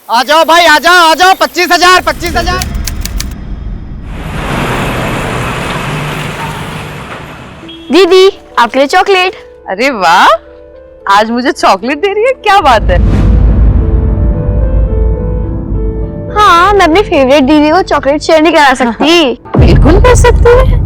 आ जाओ भाई, आ जाओ आ जाओ। 25,000 25,000। दीदी आपके लिए चॉकलेट। अरे वाह, आज मुझे चॉकलेट दे रही है, क्या बात है। हाँ, मैं अपनी फेवरेट दीदी को चॉकलेट शेयर नहीं करा सकती। बिल्कुल कर सकती है।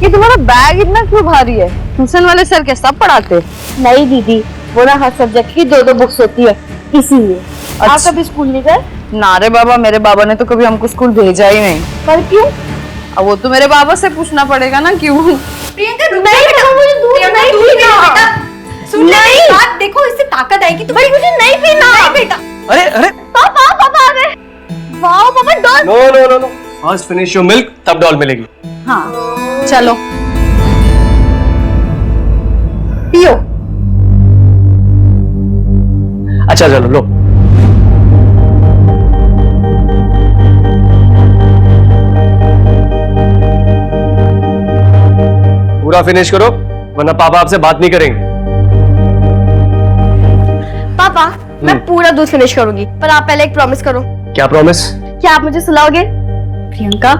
ये तुम्हारा बैग इतना क्यों भारी है? ट्यूशन वाले सर क्या सब पढ़ाते? नहीं दीदी, वो ना हर सब्जेक्ट की 2-2 बुक्स होती है, इसीलिए। आप कभी स्कूल नहीं गए? ना रे बाबा, मेरे बाबा ने तो कभी हमको स्कूल भेजा ही नहीं। पर क्यों? अब वो तो मेरे बाबा से पूछना पड़ेगा ना क्यों। प्रियंका नहीं बेटा, मुझे दूध नहीं पीना। सुन नहीं बात, देखो इससे ताकत आएगी तुम्हारी। मुझे नहीं पीना। नहीं बेटा। अरे अरे पापा पापा आ गए। वाओ पापा doll. No no no no, first finish your milk तब डॉल मिलेगी। हाँ चलो पियो। अच्छा चलो लो। पूरा फिनिश करो वरना पापा आपसे बात नहीं करेंगे। पापा मैं पूरा दूध फिनिश करूंगी, पर आप पहले एक प्रॉमिस करो। क्या प्रॉमिस? क्या आप मुझे सुलाओगे? प्रियंका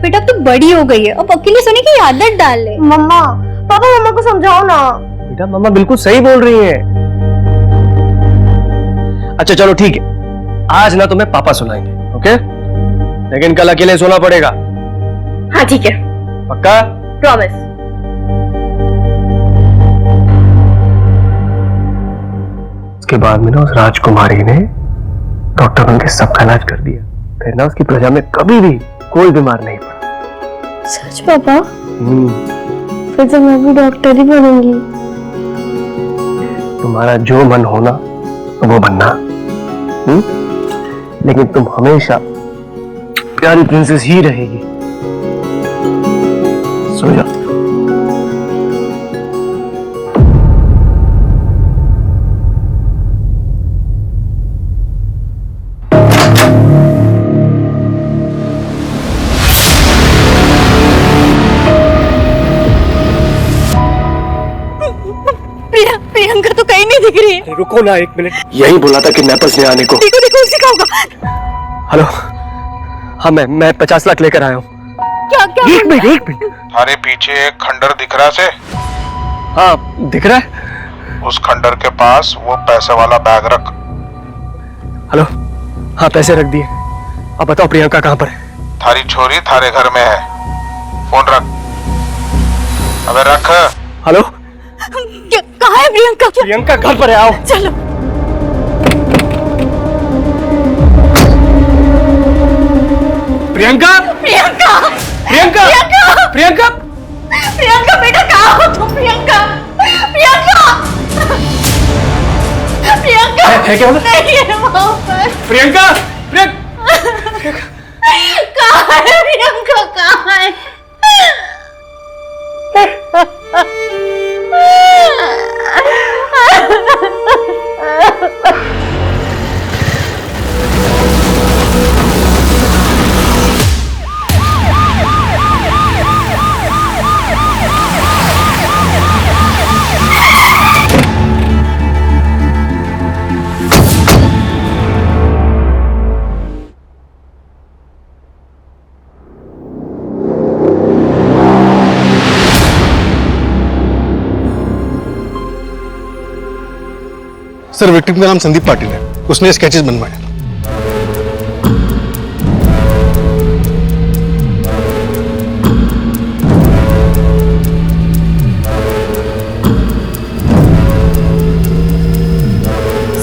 बेटा अब तो बड़ी हो गई है, अब अकेले सोने की आदत डाल ले। मम्मा, पापा मम्मा को समझाओ ना। बेटा मम्मा बिल्कुल सही बोल रही है। अच्छा चलो ठीक है, आज ना तुम्हें पापा सुनाएंगे, ओके? लेकिन कल अकेले सोना पड़ेगा। हाँ ठीक है, पक्का? प्रॉमिस। उसके बाद में ना उस राजकुमारी ने डॉक्टर बनके सबका इलाज कर दिया, फिर ना उसकी प्रजा में कभी भी कोई बीमार नहीं पड़ा। सच पापा? फिर तो मैं भी डॉक्टर ही बनूंगी। तुम्हारा जो मन होना वो बनना, लेकिन तुम हमेशा प्यारी प्रिंसेस ही रहेगी। सो जाओ। प्रियंका तो कहीं नहीं दिख रही है। रुको ना एक मिनट, यही बोला था कि नेपल्स ने आने को। देखो देखो उसी का होगा। हेलो, हाँ मैं 50 लाख लेकर आया हूँ। क्या क्या? एक मिनट। थारे पीछे एक खंडर दिख रहा से? हाँ दिख रहा है। उस खंडर के पास वो पैसे वाला बैग रख। हेलो, हाँ पैसे रख दिए। अब बताओ प्रियंका कहाँ पर है? थारी छोरी थारे घर में है, फोन रख। अबे रख। हेलो, कहाँ है प्रियंका? प्रियंका घर पर है, आओ। चलो। प्रियंका प्रियंका प्रियंका प्रियंका प्रियंका बेटा कहाँ हो तुम? प्रियंका प्रियंका प्रियंका है क्या बोला? नहीं है वहाँ पर। प्रियंका कहाँ है प्रियंका? कहाँ है? सर विक्टिम का नाम संदीप पाटिल है, उसने स्केचेस बनवाए।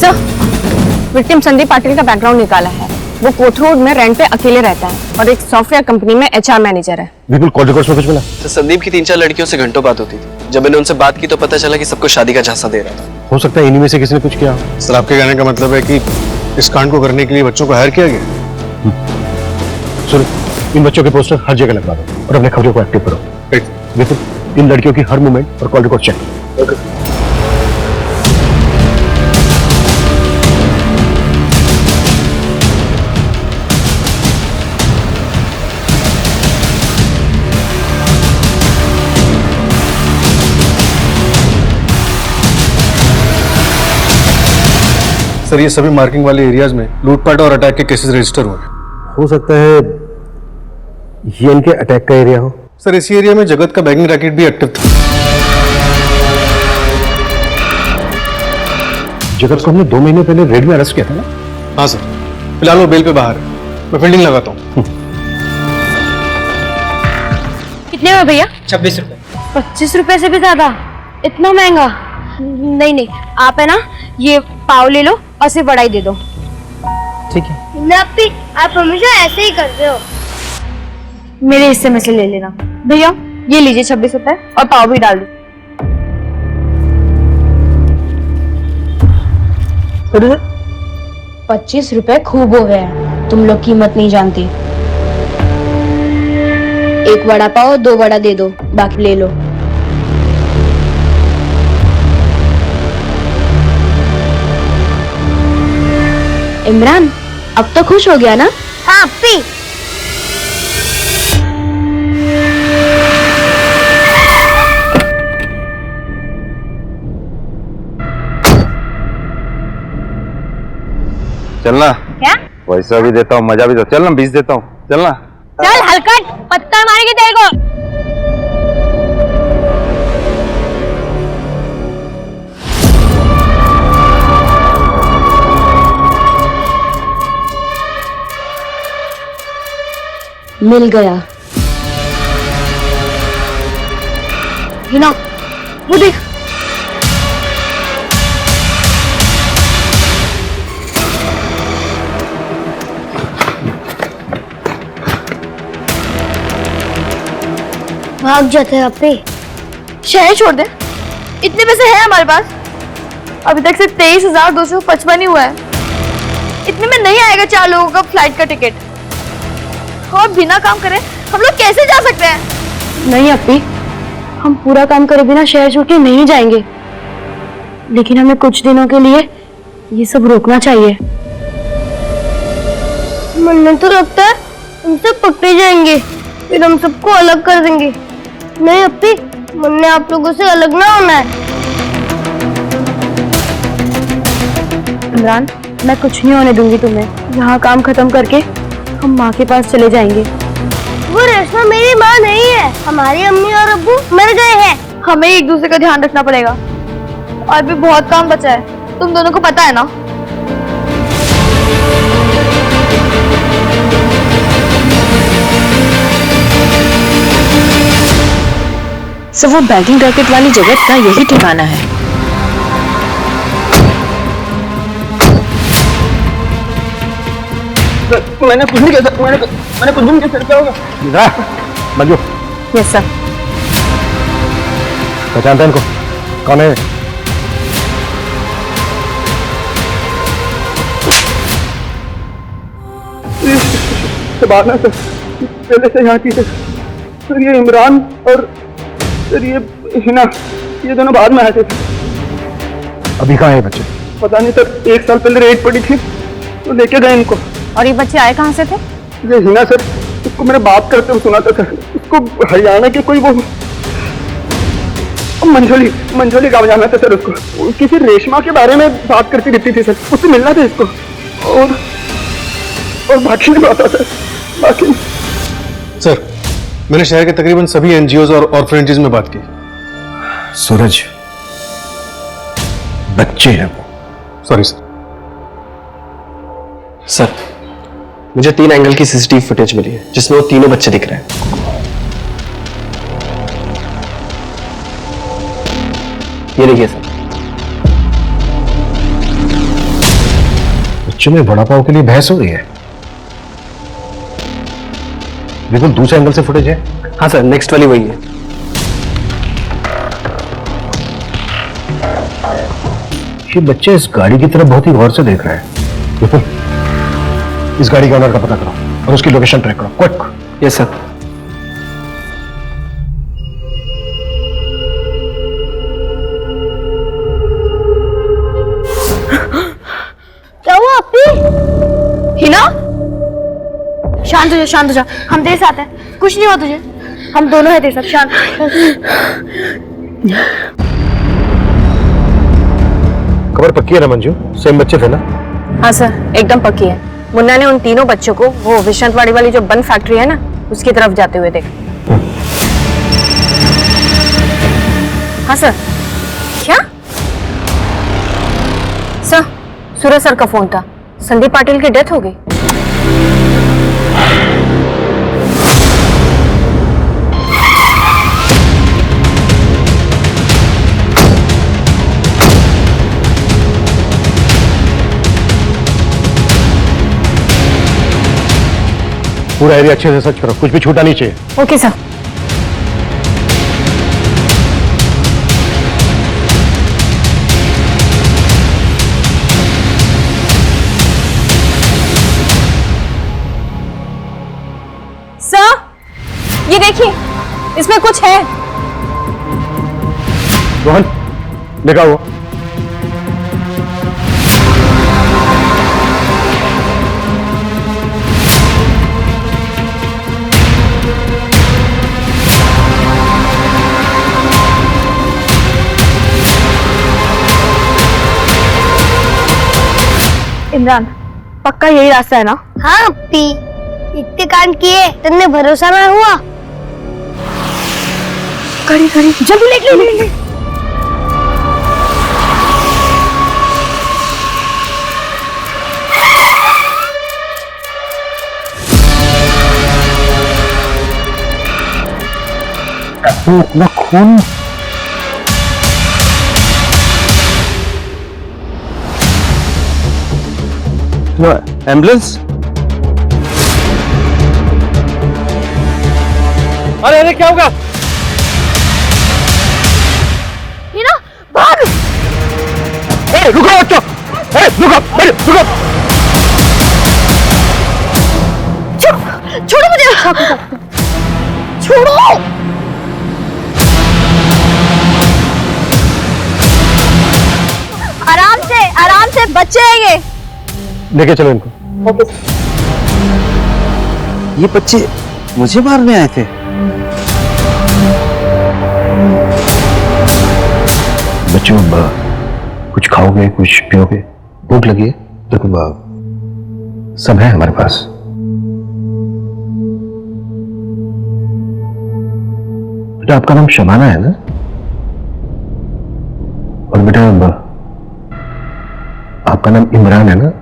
सर, विक्टिम संदीप पाटिल का बैकग्राउंड निकाला है। वो कोट रोड में रेंट पे अकेले रहता है और एक सॉफ्टवेयर कंपनी में एचआर मैनेजर है। बिल्कुल कॉल रिकॉर्ड्स में कुछ मिला? तो संदीप की 3-4 लड़कियों से घंटों बात होती थी। जब मैंने उनसे बात की तो पता चला कि सबको शादी का झांसा दे रहा था। हो सकता है इन्हीं में से किसी ने कुछ किया। सर आपके कहने का मतलब है कि इस कांड को करने के लिए बच्चों को हायर किया गया? सुनो, इन बच्चों के पोस्टर हर जगह लगवा दो और अपने खबरों को एक्टिव करो। देखो इन लड़कियों की हर मूवमेंट और कॉल रिकॉर्ड चेक। सर ये सभी मार्किंग वाले एरियाज में लूटपाट और अटैक के केसेस रजिस्टर हुए हैं। हो सकता है ये इनके अटैक का एरिया हो। सर इसी एरिया में जगत का बैंकिंग रैकेट भी एक्टिव था। जगत को हमने 2 महीने पहले रेड में अरेस्ट किया था ना? हाँ सर, फिलहाल वो बेल पे बाहर है। मैं फील्डिंग लगाता हूँ। कितने में भैया? 26 रुपए। 25 रुपए से भी ज्यादा? इतना महंगा? नहीं नहीं, आप है ना ये पाव ले लो और सिर्फ वड़ा ही दे दो। ठीक है। नप्पी, आप हमेशा ऐसे ही करते हो। मेरे हिस्से में से ले लेना। भैया ये लीजिए 26 रुपए और पाव भी डाल दो। 25 रुपए खूब हो गए हैं, तुम लोग कीमत नहीं जानती। एक वड़ा पाव 2 वड़ा दे दो, बाकी ले लो। इमरान अब तो खुश हो गया ना? हाँ अप्पी। चलना। क्या? पैसा भी देता हूँ, मजा भी देता हूँ। चलना 20 देता हूँ, चलना। चल हलकट, पत्थर मारेगी तेरे को। मिल गया। हिना, वो देख। भाग जाते हैं अप्पी। शहर छोड़ दे, इतने पैसे हैं हमारे पास। अभी तक सिर्फ 23,255 ही हुआ है। इतने में नहीं आएगा 4 लोगों का फ्लाइट का टिकट। और बिना काम करे हम लोग कैसे जा सकते हैं? नहीं अप्पी, हम पूरा काम करे बिना शहर छोड़ के नहीं जाएंगे, लेकिन हमें कुछ दिनों के लिए ये सब रोकना चाहिए। मुन्ने तो लगता है हम सब पकड़े जाएंगे, फिर हम सबको अलग कर देंगे। नहीं अप्पी, मुन्ने आप लोगों से अलग ना होना है। इमरान, मैं कुछ नहीं होने दूंगी तुम्हें। यहाँ काम खत्म करके हम माँ के पास चले जाएंगे। वो रेशमा मेरी माँ नहीं है, हमारी अम्मी और अब्बू मर गए हैं। हमें एक दूसरे का ध्यान रखना पड़ेगा। और भी बहुत काम बचा है, तुम दोनों को पता है ना? सब वो बैंकिंग रैकेट वाली जगत का यही ठिकाना है। मैंने कुछ नहीं किया, मैंने कुछ नहीं किया। क्या होगा? Manju, yes sir. पहचानता है इनको? कौन है? सबाना सर पहले से यहाँ की सर। ये इमरान और सर ये हिना, ये दोनों बाद में आए थे। अभी कहाँ है बच्चे? पता नहीं सर, 1 साल पहले रेड पड़ी थी तो लेके गए इनको। और ये बच्चे आए कहाँ से थे? ये हिना सर, उसको मैंने बात करते हुए सुना था सर। उसको हरियाणा के कोई वो मंजोली गाँव जाना था सर। उसको किसी रेशमा के बारे में बात करती रहती थी सर, उससे मिलना था इसको। और बाकी नहीं पता सर, बाकी। सर मैंने शहर के तकरीबन सभी एनजीओज और ऑर्फनेजेस में बात की। सूरज, बच्चे हैं वो। Sorry sir. सर मुझे 3 एंगल की सीसीटीवी फुटेज मिली है जिसमें वो तीनों बच्चे दिख रहे हैं। ये देखिए सर। बच्चों में वड़ा पाव के लिए बहस हो रही है। बिल्कुल दूसरे एंगल से फुटेज है। हाँ सर, नेक्स्ट वाली वही है। ये बच्चे इस गाड़ी की तरफ बहुत ही गौर से देख रहे हैं। बिल्कुल इस गाड़ी के ओनर का पता करो और उसकी लोकेशन ट्रैक करो, क्विक। Yes sir. क्या हुआ अप्पी? हिना, शांत हो जा, शांत हो जा। हम तेरे साथ हैं, कुछ नहीं हुआ तुझे। हम दोनों हैं तेरे साथ, शांत। खबर पक्की है ना मंजू? सेम बच्चे थे ना? हाँ सर, एकदम पक्की है। मुन्ना ने उन तीनों बच्चों को वो विश्रांतवाड़ी वाली जो बंद फैक्ट्री है ना, उसकी तरफ जाते हुए देखा। हाँ सर। क्या सर? सूरज सर का फोन था, संदीप पाटिल की डेथ हो गई। पूरा एरिया अच्छे से सर्च करो, कुछ भी छूटा नहीं चाहिए। Okay sir. सर, ये देखिए, इसमें कुछ है। रोहन, देखा वो? इमरान, पक्का यही रास्ता है ना? हाँ अपी, इतने कांड किए तुमने भरोसा ना हुआ? कड़ी कड़ी, जल्दी ले। इतना खून। एम्बुलेंस? अरे अरे क्या होगा? हीना, भाग! रुको बच्चों! रुको! छोड़ो मुझे! छोड़ो! आराम से बच्चे हैं ये। लेके चलो इनको। ये बच्चे मुझे मारने आए थे? बच्चों, कुछ खाओगे, कुछ पियोगे? भूख लगी है? देखो, सब है हमारे पास। बेटा, आपका नाम शबाना है ना? और बेटा, आपका नाम इमरान है ना?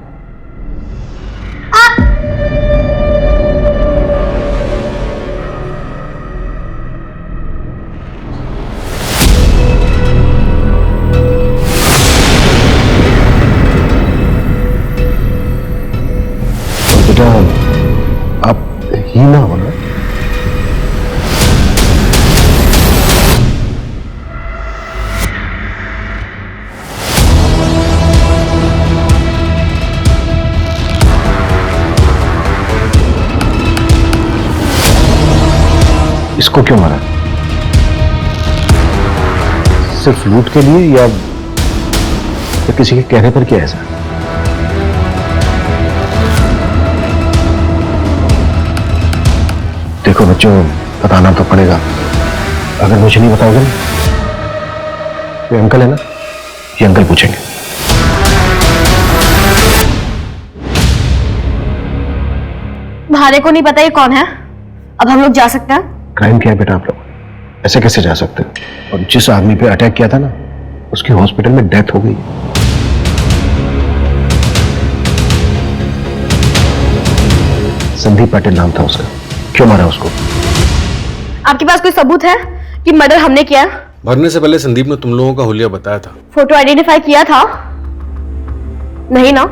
बेटा, आप हीना हो ना? इसको क्यों मारा? सिर्फ लूट के लिए या किसी के कहने पर किया ऐसा? देखो बच्चों, बताना तो पड़ेगा। अगर मुझे नहीं बताओगे ना, तो अंकल है ना, ये अंकल पूछेंगे। भारे को नहीं पता ये कौन है। अब हम लोग जा सकते हैं? क्राइम किया है बेटा आप लोग, ऐसे कैसे जा सकते हो? और जिस आदमी पे अटैक किया था ना, उसकी हॉस्पिटल में डेथ हो गई। संदीप पाटिल नाम था उसका। क्यों मारा उसको? आपके पास कोई सबूत है कि मर्डर हमने किया? मरने से पहले संदीप ने तुम लोगों का हुलिया बताया था। फोटो आइडेंटिफाई किया था? नहीं ना?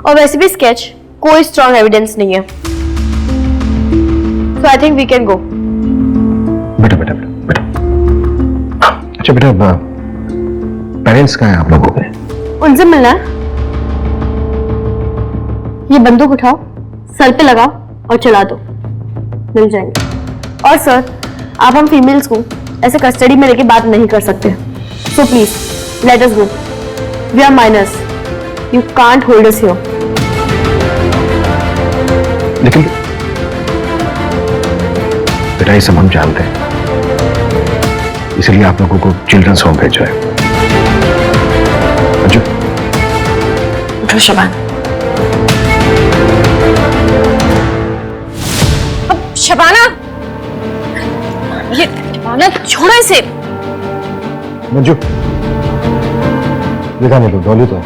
और वैसे भी स्केच कोई स्ट्रॉन्ग एविडेंस नहीं है। So I think we can go. बेटा बेटा बेटा बेटा, अच्छा बेटा, पेरेंट्स कहाँ हैं आप लोगों के? उनसे मिलना है। ये बंदूक उठाओ, सर पे लगाओ और चला दो, मिल जाएंगे। और सर, आप हम फीमेल्स को ऐसे कस्टडी में लेके बात नहीं कर सकते। So please let us go, we are minors, you can't hold us here. लेकिन बेटा, ये सब हम जानते हैं, इसलिए आप लोगों को चिल्ड्रंस होम भेजा है। शबान, अब शबाना, ये शबाना छोड़ो इसे। मंजू, दिखाने दो, डॉली तो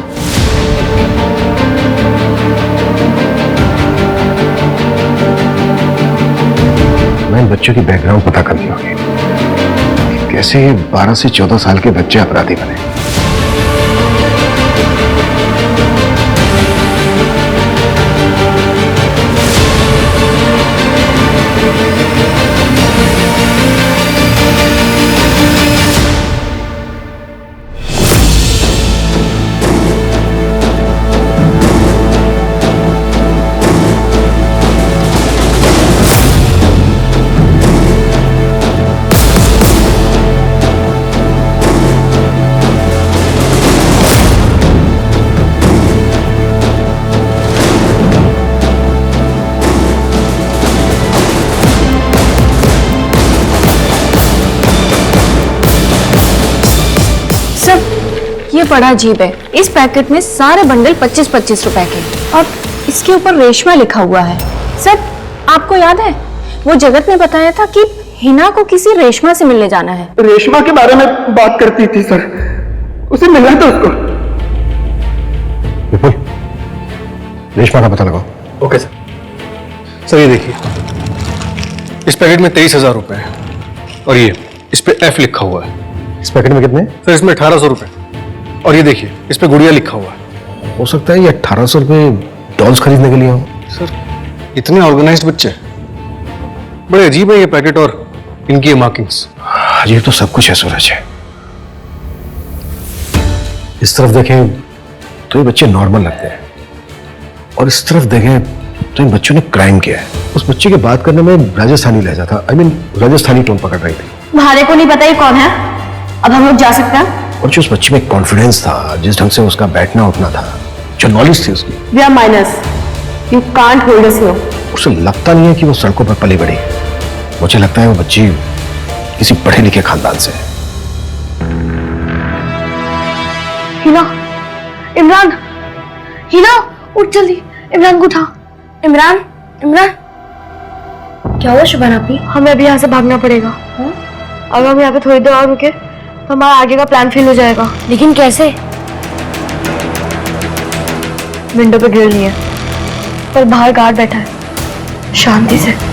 मैं इन बच्चों की बैकग्राउंड पता कर ली होगी। कैसे ये 12 से 14 साल के बच्चे अपराधी बने। ये बड़ा अजीब है। इस पैकेट में सारे बंडल 25-25 रुपए के और इसके ऊपर रेशमा लिखा हुआ है। सर, आपको याद है वो जगत ने बताया था कि हिना को किसी रेशमा से मिलने जाना है। रेशमा के बारे में बात करती थी सर, उसे मिलना था उसको। विपुल, रेशमा का पता लगाओ। Okay sir. सर ये देखिए, इस पैकेट में 23,000 रुपए है और ये इस पे F लिखा हुआ है। इस पैकेट में कितने? सर इसमें 1800 रुपए और ये देखिए इस पे गुड़िया लिखा हुआ है। हो सकता है ये 1800 रुपए डॉल्स खरीदने के लिए हो। सर इतने ऑर्गेनाइज्ड बच्चे, बड़े अजीब है ये पैकेट और इनकी ये मार्किंग्स। अजीब तो सब कुछ है सूरज। इस तरफ देखें तो ये बच्चे नॉर्मल लगते हैं और इस तरफ देखें तो इन बच्चों ने क्राइम किया है। उस बच्चे के बात करने में राजस्थानी लहजा था, I mean, राजस्थानी टोन पकड़ रही थी। तुम्हारे को नहीं पता ये कौन है? अब हम लोग जा सकते हैं? और जो उस बच्चे में कॉन्फिडेंस था, जिस ढंग से उसका बैठना उठना था, जो नॉलेज थी उसकी, we are minors, you can't hold us here. उसे लगता नहीं है कि वो सड़कों पर पली बड़ी। मुझे लगता है वो बच्ची किसी पढ़े लिखे खानदान से है। हिना, इमरान, हिना उठ जल्दी, इमरान को उठा। इमरान, इमरान, क्या हुआ शबाना आपी? हमें अभी यहाँ से भागना पड़ेगा। अगर हम यहाँ पे थोड़ी देर और रुके तो हमारा आगे का प्लान फेल हो जाएगा। लेकिन कैसे? विंडो पे ग्रिल नहीं है, पर बाहर गार्ड बैठा है, शांति से।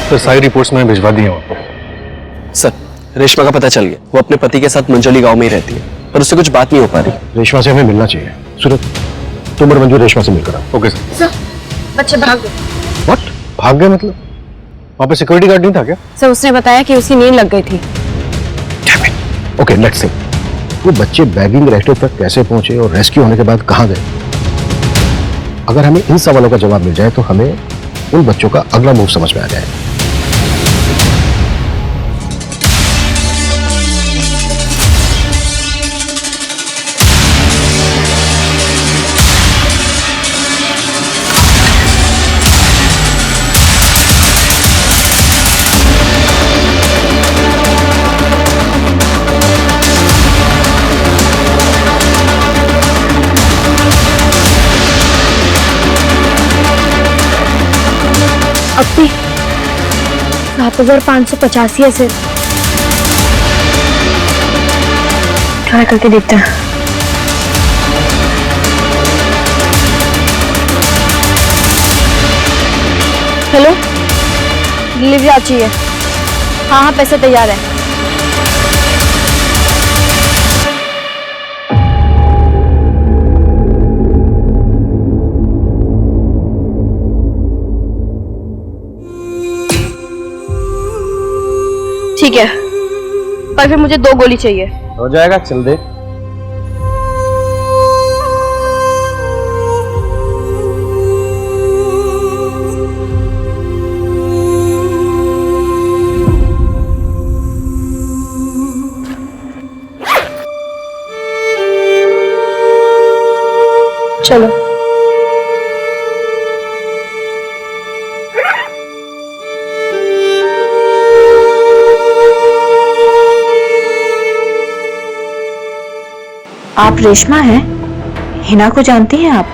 सर सारी रिपोर्ट्स मैंने भिजवा दी हैं। सर रेशमा का पता चल गया, वो अपने पति के साथ मंजोली गांव में ही रहती है पर उससे कुछ बात नहीं हो पा रही। रेशमा से हमें मिलना चाहिए। सूरज, तुम और मंजू रेशमा से मिलकर आओ। Okay sir. सर, बच्चे भाग गए। व्हाट? भाग गए मतलब? वहां पे सिक्योरिटी गार्ड नहीं था क्या? सर उसने बताया कि उसकी नींद लग गई थी। Okay, let's see. वो बच्चे बैगिंग रेस्टोरेंट तक कैसे पहुंचे और रेस्क्यू होने के बाद कहां गए? अगर हमें इन सवालों का जवाब मिल जाए तो हमें उन बच्चों का अगला मूव समझ में आ जाए। अपी 7585 ऐसे ट्राई करके देखते हैं। हेलो, डिलीवरी आ चाहिए। हाँ हाँ, पैसे तैयार है। ठीक है, पर फिर मुझे 2 गोली चाहिए। हो जाएगा, चल दे। चलो। आप रेशमा हैं? हिना को जानती हैं आप?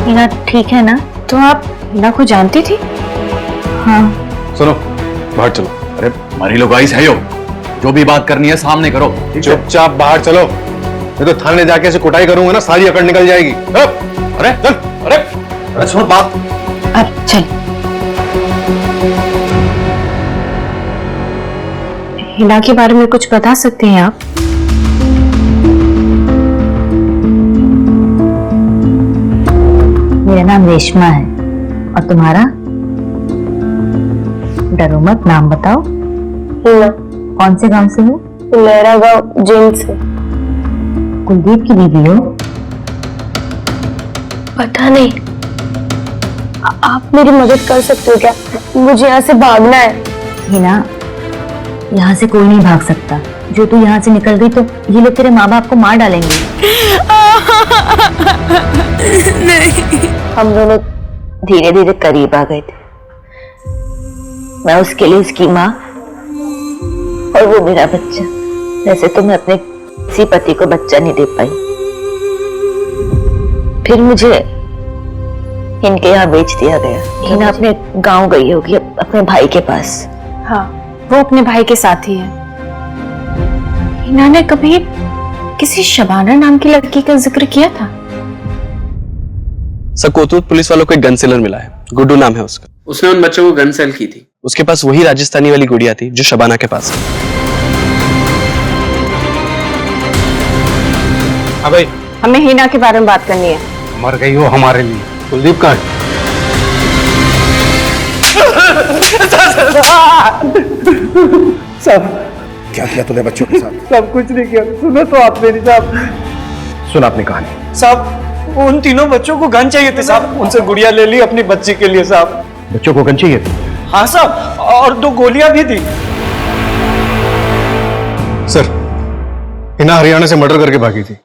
हिना ठीक है ना? तो आप हिना को जानती थी? हाँ। सुनो, बाहर चलो। अरे हमारी लोग आइस है यो, जो भी बात करनी है सामने करो। चुपचाप बाहर चलो, नहीं तो थाने जाके ऐसे कुटाई करूंगा ना, सारी अकड़ निकल जाएगी। अरे चल, अरे सुनो बात। अब चल। हिना के बारे में कुछ बता सकते हैं आप? मेरा नाम रेशमा है और तुम्हारा? डरो मत, नाम बताओ। हिना। कौन से गांव से हो? मेरा गांव जींद से। कुलदीप की बीवी हो? पता नहीं। आप मेरी मदद कर सकते हो क्या? मुझे यहाँ से भागना है। हिना, यहाँ से कोई नहीं भाग सकता। जो तू यहाँ से निकल गई तो ये लोग तेरे माँ बाप को मार डालेंगे। नहीं। हम दोनों धीरे धीरे करीब आ गए थे। मैं उसके लिए उसकी माँ और वो मेरा बच्चा। वैसे तो मैं अपने किसी पति को बच्चा नहीं दे पाई। फिर मुझे इनके यहाँ बेच दिया गया। हिना अपने गांव गई होगी, अपने भाई के पास। हाँ, वो अपने भाई के साथ ही है। हिना ने कभी किसी शबाना नाम की लड़की का जिक्र किया था? सर, कोतवाल पुलिस वालों को एक गन सेलर मिला है, गुड्डू नाम है उसका। उसने उन बच्चों को गन सेल की थी। उसके पास वही राजस्थानी वाली गुड़िया थी जो शबाना के पास है। हाँ भाई, हमें हिना के बारे में बात करनी है। मर गई हो हमारे लिए। कुलदीप कहाँ है? साहब, क्या किया तूने बच्चों के साथ? सब कुछ नहीं किया। सुनो तो आप मेरी साहब। सुन अपनी कहानी। साहब, उन तीनों बच्चों को गन चाहिए थी साहब। उनसे गुड़िया ले ली अपनी बच्ची के लिए साहब। बच्चों को गन चाहिए थी? हाँ साहब, और 2 गोलियां भी थी। सर, हिना हरियाणा से मर्डर करके भागी थी।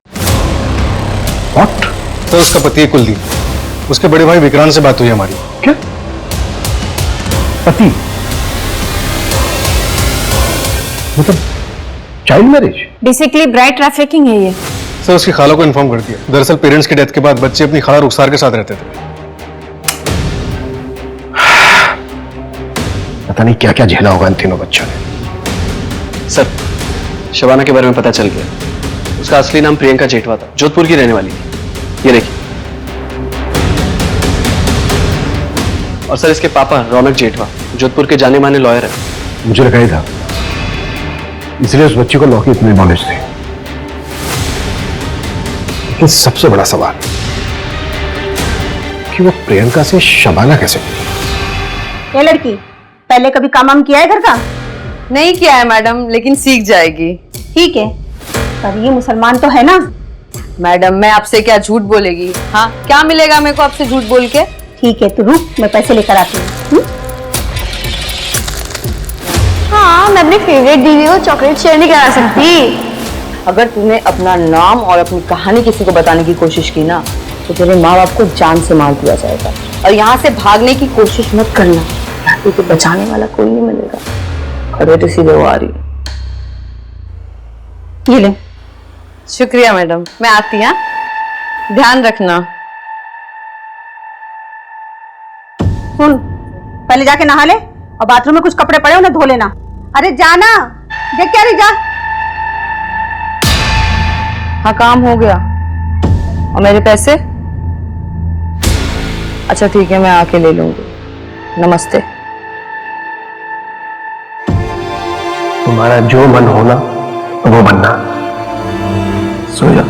व्हाट? सर, उसका पति है कुलदीप। उसके बड़े भाई विक्रांत से बात हुई हमारी। क्या? पति? मतलब child marriage? Basically bride trafficking है ये। सर, उसकी खाला को इन्फॉर्म कर दिया। दरअसल पेरेंट्स की डेथ के बाद बच्चे अपनी खाला रुखसार के साथ रहते थे। पता नहीं क्या क्या झेला होगा इन तीनों बच्चों ने। सर, शबाना के बारे में पता चल गया। उसका असली नाम प्रियंका जेठवा था, जोधपुर की रहने वाली थी। ये देखिए। और सर, इसके पापा रौनक जेठवा जोधपुर के जाने माने लॉयर है। मुझे लगा ही था, इसलिए उस बच्ची को लॉ की इतनी नॉलेज थी। लेकिन सबसे बड़ा सवाल कि वो प्रियंका से शबाना कैसे मिली? ये लड़की पहले कभी काम किया है घर का? नहीं किया है मैडम, लेकिन सीख जाएगी। ठीक है, पर ये मुसलमान तो है ना? मैडम, मैं आपसे क्या झूठ बोलेगी? हाँ, क्या मिलेगा मेरे को आपसे झूठ बोल के? ठीक है, तो रुक, मैं पैसे लेकर आती हूँ। हाँ, मैं अपनी फेवरेट दीदी को चॉकलेट शेयर नहीं करा सकती। अगर तूने अपना नाम और अपनी कहानी किसी को बताने की कोशिश की ना, तो तेरे माँ बाप को जान से मार दिया जाएगा। और यहाँ से भागने की कोशिश मत करना, तुझे बचाने वाला कोई नहीं मिलेगा। खड़े तो सीधे वो आ रही। ये ले। शुक्रिया मैडम, मैं आती। हाँ, ध्यान रखना। सुन, पहले जाके नहा ले और बाथरूम में कुछ कपड़े पड़े उन्हें धो लेना। अरे जाना, देख क्या रही, जा। हाँ, काम हो गया। और मेरे पैसे? अच्छा ठीक है, मैं आके ले लूंगी। नमस्ते। तुम्हारा जो मन होना वो बनना। सो जा।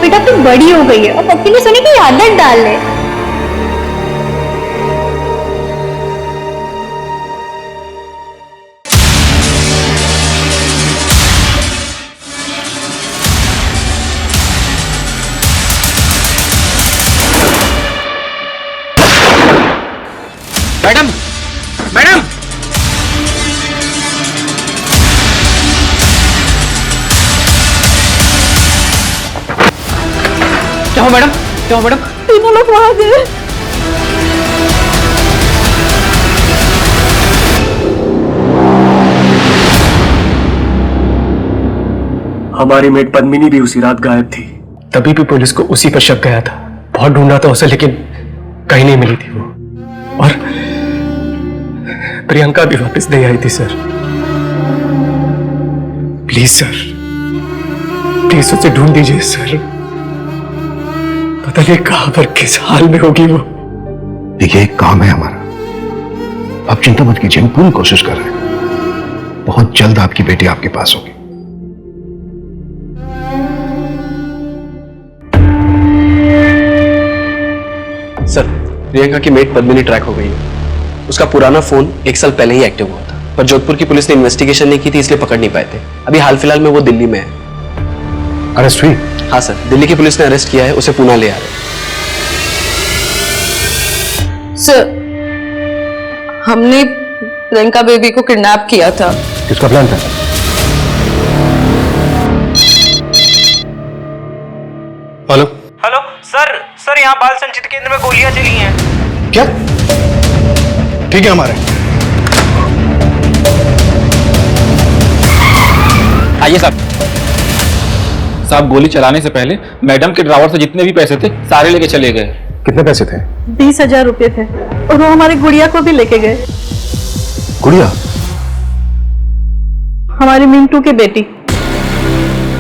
बेटा तू बड़ी हो गई है और पप्पी ने सोने की आदत डाल ले। मैडम, मैडम, हुआ मैडम? क्या हुआ मैडम? तीनों लोग वहां गए। हमारी मेट पद्मिनी भी उसी रात गायब थी। तभी भी पुलिस को उसी पर शक गया था। बहुत ढूंढा था उसे, लेकिन कहीं नहीं मिली थी वो। और प्रियंका भी वापस नहीं आई थी सर। प्लीज सर, प्लीज उसे ढूंढ दीजिए सर। पता नहीं कहां पर, किस हाल में होगी वो। देखिए, एक काम है हमारा। आप चिंता मत कीजिए, हम पूरी कोशिश कर रहे हैं। बहुत जल्द आपकी बेटी आपके पास होगी। सर, प्रियंका की मेट पद्मिनी ट्रैक हो गई है। उसका पुराना फोन 1 साल पहले ही एक्टिव हुआ था, पर जोधपुर की पुलिस ने इन्वेस्टिगेशन नहीं की थी, इसलिए पकड़ नहीं पाए थे। अभी हाल फिलहाल में वो दिल्ली में है। अरेस्ट हुई? हाँ सर, दिल्ली की पुलिस ने अरेस्ट किया है, उसे पुणे ले आ रहे हैं। सर, हमने प्रियंका बेबी को किडनैप किया था। किसका प्लान था? हेलो हेलो सर, यहाँ बाल संचित केंद्र में गोलियां चली हैं। क्या? ठीक है, हमारे आइए साहब, गोली चलाने से पहले मैडम के ड्रावर से जितने भी पैसे थे सारे लेके चले गए। कितने पैसे थे? 20,000 रुपए थे, और वो हमारी गुड़िया को भी लेके गए। गुड़िया? हमारी मिंटू की बेटी,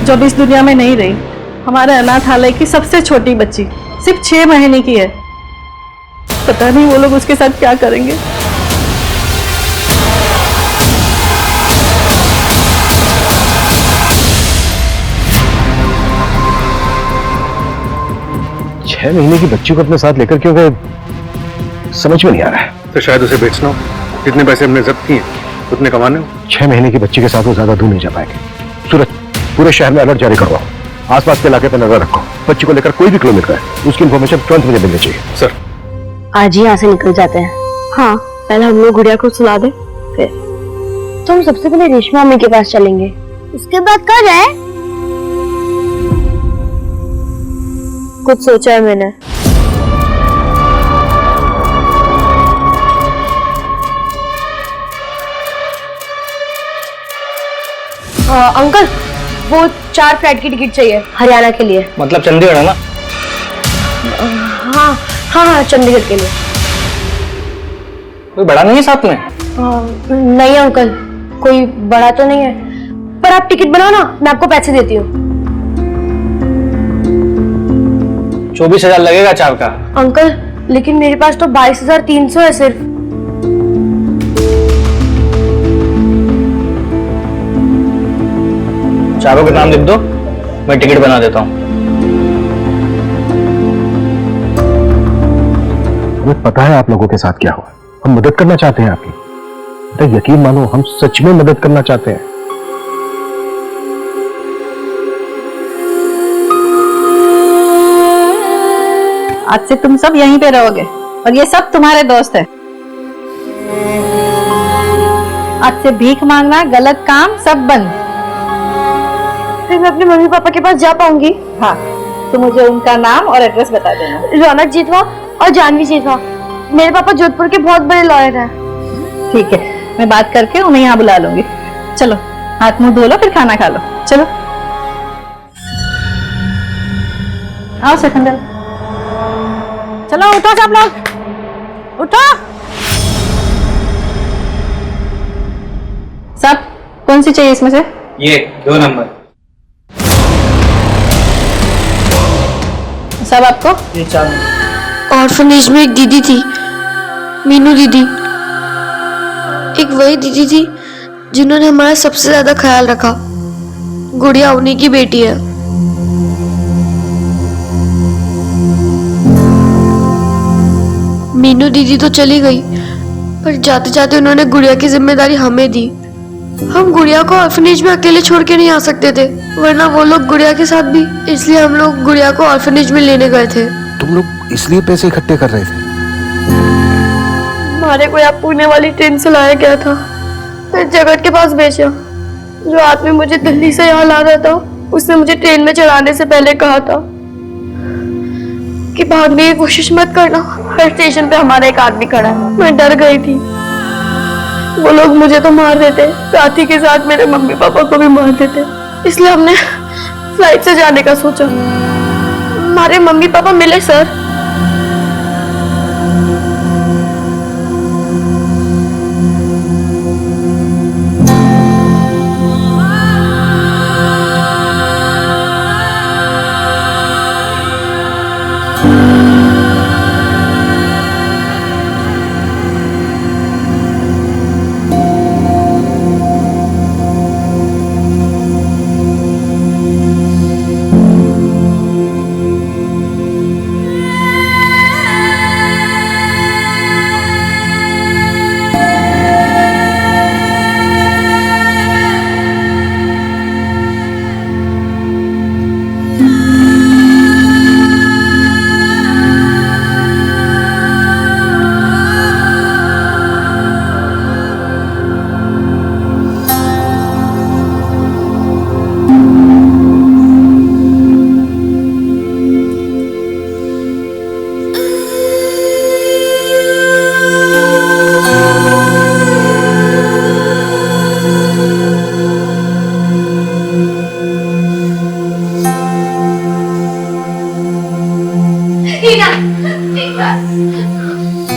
जो अब इस दुनिया में नहीं रही। हमारे अनाथालय की सबसे छोटी बच्ची, सिर्फ 6 महीने की है। पता नहीं वो लोग उसके साथ क्या करेंगे। छह महीने की बच्ची को अपने साथ लेकर क्यों गए, समझ में नहीं आ रहा है। तो शायद उसे बेचना हो। जितने पैसे हमने जब्त किए उतने कमाने हो। 6 महीने की बच्ची के साथ वो ज्यादा दूर नहीं जा पाएंगे। सूरज, पूरे शहर में अलर्ट जारी करवाओ। आसपास के इलाके पर नजर रखो। बच्ची को लेकर कोई भी क्लू मिलता है, उसकी इन्फॉर्मेशन तुरंत मुझे मिलनी चाहिए। सर, आज ही यहाँ से निकल जाते हैं। हाँ, पहले हम लोग गुड़िया को सुला दे, फिर तो हम सबसे पहले रेशमा मम्मी के पास चलेंगे। उसके बाद कहाँ जाए? कुछ सोचा है मैंने। अंकल, वो 4 फ्लाइट की टिकट चाहिए हरियाणा के लिए। मतलब चंडीगढ़ है ना? हाँ, चंडीगढ़ के लिए। कोई बड़ा नहीं है साथ में? नहीं अंकल, कोई बड़ा तो नहीं है, पर आप टिकट बनाओ ना, मैं आपको पैसे देती हूँ। 24,000 लगेगा 4 का। अंकल, लेकिन मेरे पास तो 22,300 है सिर्फ। चारों के नाम लिख दो, मैं टिकट बना देता हूँ। हमें पता है आप लोगों के साथ क्या हुआ। हम मदद करना चाहते हैं आपकी। तो यकीन मानो, हम सच में मदद करना चाहते हैं। आज से तुम सब यहीं पे रहोगे, और ये सब तुम्हारे दोस्त है। आज से भीख मांगना, गलत काम सब बंद। फिर मैं अपने मम्मी पापा के पास जा पाऊंगी? हाँ, तो मुझे उनका नाम और एड्रेस बता देना। रौनक जीतवा और जानवी जीतवा। मेरे पापा जोधपुर के बहुत बड़े लॉयर हैं। ठीक है, मैं बात करके उन्हें यहाँ बुला लूंगी। चलो, हाथ मुंह धो लो, फिर खाना खा लो। चलो आओ सिकंदर, चलो उठो सब लोग, उठो सब। कौन सी चाहिए इसमें से? ये 2 नंबर। सब आपको? ये 4 नंबर। ऑर्फनेज में एक दीदी थी, मीनू दीदी। एक वही दीदी थी जिन्होंने हमारा सबसे ज्यादा ख्याल रखा। गुड़िया उन्हीं की बेटी है। मीनू दीदी तो चली गई, पर जाते जाते उन्होंने गुड़िया की जिम्मेदारी हमें दी। हम गुड़िया को ऑर्फनेज में अकेले छोड़ के नहीं आ सकते थे, वरना वो लोग गुड़िया के साथ भी। इसलिए हम लोग गुड़िया को ऑर्फनेज में लेने गए थे। तुम लोग इसलिए पैसे इकट्ठे कर रहे थे? हमारे को यहाँ पुणे वाली ट्रेन से लाया गया था, फिर जगत के पास भेजा। जो आदमी मुझे दिल्ली से यहाँ ला रहा था, उसने मुझे ट्रेन में चढ़ाने से पहले कहा था, कि भागने की कोशिश मत करना, हर स्टेशन पे हमारा एक आदमी खड़ा है। मैं डर गई थी, वो लोग मुझे तो मार देते, साथ ही के साथ मेरे मम्मी पापा को भी मार देते, इसलिए हमने फ्लाइट से जाने का सोचा। हमारे मम्मी पापा मिले सर।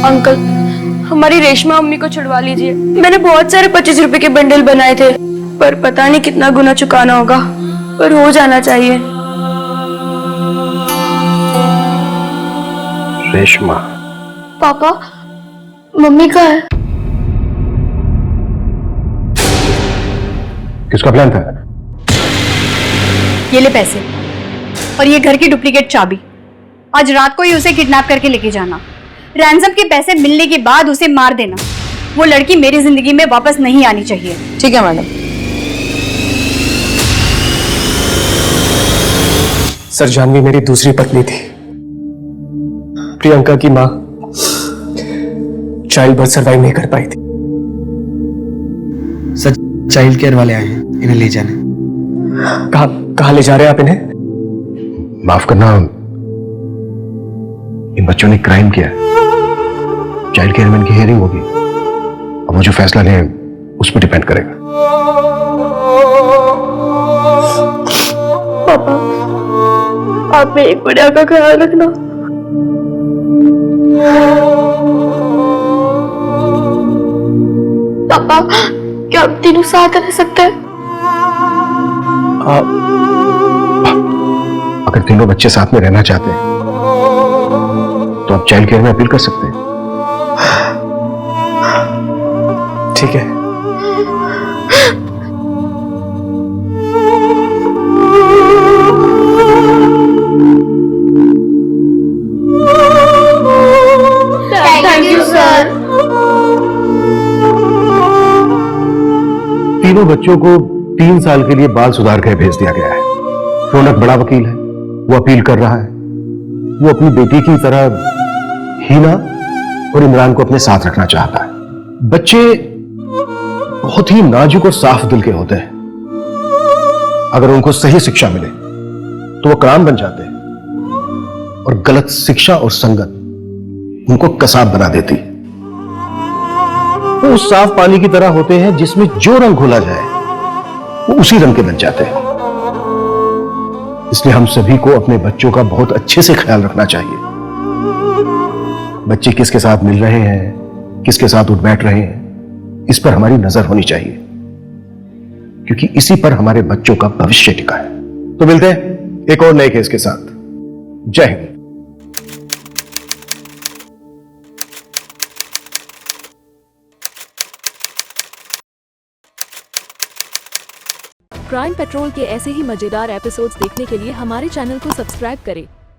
अंकल, हमारी रेशमा अम्मी को छुड़वा लीजिए। मैंने बहुत सारे 25 रुपए के बंडल बनाए थे, पर पता नहीं कितना गुना चुकाना होगा, पर हो जाना चाहिए। रेशमा, पापा, मम्मी कहाँ है? किसका प्लान था? ये ले पैसे और ये घर की डुप्लीकेट चाबी। आज रात को ही उसे किडनैप करके लेके जाना। रैंसम के पैसे मिलने के बाद उसे मार देना। वो लड़की मेरी जिंदगी में वापस नहीं आनी चाहिए। ठीक है मैडम। सर, जानवी मेरी दूसरी पत्नी थी। प्रियंका की माँ चाइल्ड बर्थ सर्वाइव नहीं कर पाई थी। सर, चाइल्ड केयर वाले आए हैं, इन्हें ले जाने। कहाँ ले जा रहे हैं आप इन्हें? माफ करना, इन बच्चों ने क्राइम किया है। चाइल्ड केयर में इनकी हियरिंग होगी, अब वो जो फैसला लें उस पर डिपेंड करेगा। पापा, आप मेरी गुड़िया का ख्याल रखना। पापा, क्या हम तीनों साथ रह सकते हैं? अगर तीनों बच्चे साथ में रहना चाहते हैं तो आप चाइल्ड केयर में अपील कर सकते हैं। ठीक है। Thank you sir. तीनों बच्चों को 3 साल के लिए बाल सुधार गृह भेज दिया गया है। रौनक बड़ा वकील है, वो अपील कर रहा है। वो अपनी बेटी की तरह हीना और इमरान को अपने साथ रखना चाहता है। बच्चे बहुत ही नाजुक और साफ दिल के होते हैं। अगर उनको सही शिक्षा मिले तो वो क्राम बन जाते हैं, और गलत शिक्षा और संगत उनको कसाब बना देती। वो उस साफ पानी की तरह होते हैं जिसमें जो रंग घोला जाए वो उसी रंग के बन जाते हैं। इसलिए हम सभी को अपने बच्चों का बहुत अच्छे से ख्याल रखना चाहिए। बच्चे किसके साथ मिल रहे हैं, किसके साथ उठ बैठ रहे हैं, इस पर हमारी नजर होनी चाहिए, क्योंकि इसी पर हमारे बच्चों का भविष्य टिका है। तो मिलते हैं एक और नए केस के साथ। जय हिंद। क्राइम पेट्रोल के ऐसे ही मजेदार एपिसोड्स देखने के लिए हमारे चैनल को सब्सक्राइब करें